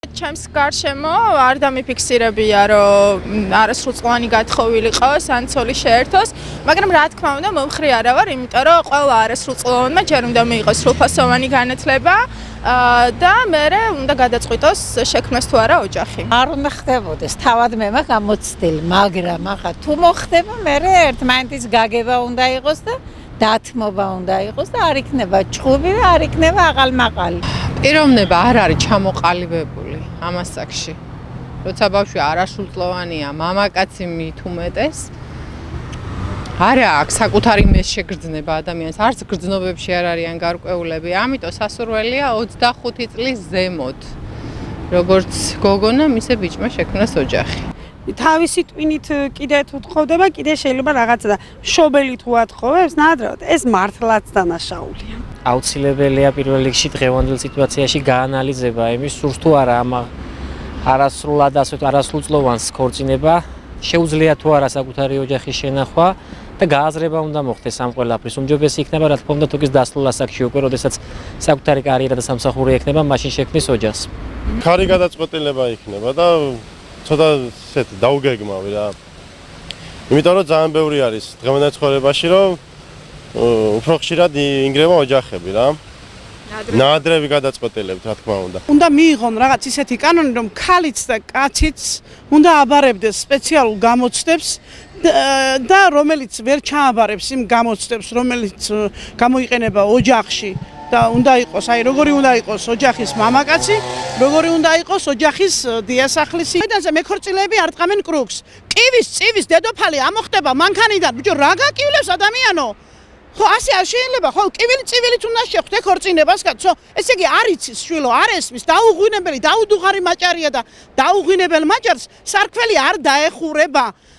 ჩემს გარშემო არ დამიფიქსირებია, რომ არასრულწლოვანი გათხოვილიყოს ან ცოლი შეერთოს, მაგრამ რა თქმა უნდა მომხრე არა ვარ, იმიტომ რომ ყველა არასრულწლოვანმა ჯერ უნდა მიიღოს სრულფასოვანი განათლება და მერე უნდა გადაწყვიტოს შექმნას თუ არა ოჯახი. არ უნდა ხდებოდეს, თავად მე მაქვს გამოცდილი, მაგრამ ახლა თუ მოხდება, მერე ერთმანეთის გაგება უნდა იყოს და დათმობა უნდა იყოს და არ იქნება ჭხუბი და არ იქნება აყალმაყალი. პიროვნება არ არის ჩამოყალიბებული ამ ასაკში. როცა ბავშვი არასრულწლოვანია, მამაკაცი მით უმეტეს არა აქვს საკუთარი მეს შეგრძნება ადამიანს, არც გრძნობებში არ არიან გარკვეულები, ამიტომ სასურველია 25 წლის ზემოთ. როგორც გოგონამ, ისე ბიჭმა შექმნას ოჯახი. თავისი ტვინით კიდე თუ თხოვდება, კიდე შეიძლება რაღაცა და მშობელი თუ ათხოვებს, ნაადრევად ეს მართლაც დანაშაულია. აუცილებელია პირველ რიგში დღევანდელ სიტუაციაში გაანალიზება იმის სურს თუ არა ამ არასრულად ასე არასრულწლოვანს ქორწინება, შეუძლია თუ არა საკუთარი ოჯახის შენახვა და გააზრება უნდა მოხდეს ამ ყველაფრის. უმჯობესი იქნება რა თქმა უნდა თუ ის დასრულდა ასაკში უკვე, როდესაც საკუთარი კარიერა და სამსახური ექნება, მაშინ შექმნის ოჯახს. ქარი გადაწყვეტილება იქნება და ცოტა ისეთი დაუგეგმავი რა. იმიტომ რომ ძალიან ბევრი არის დღევანდელ ცხოვრებაში, რომ უფრო ხშირად ინგრევა ოჯახები რა. ნაადრევი გადაწყვეტილებთ რა თქმა უნდა. უნდა მიიღონ რაღაც ისეთი კანონი, რომ ქალიც და კაციც უნდა აბარებდეს სპეციალურ გამოცდებს და რომელიც ვერ ჩააბარებს იმ გამოცდებს, რომელიც გამოიყენება ოჯახში. და უნდა იყოს, როგორი უნდა იყოს ოჯახის მამაკაცი, როგორი უნდა იყოს ოჯახის დიასახლისი. მოედანზე მეხორციელები არ ტყამენ კრუგს. კივის, წივის დედოფალი ამოხდება მანქანიდან. ბიჭო, რა გაკივლებს ადამიანო? ხო, ასე არ შეიძლება. ხო, კივილი, წივილიც უნდა შეხვდე ქორწინებას, კაცო. ესე იგი არ იცის შვილო, არ ესმის, დაუღვინებელი, დაუდუღარი მაჭარია და დაუღვინებელ მაჭარს სარქველი არ დაეხურება.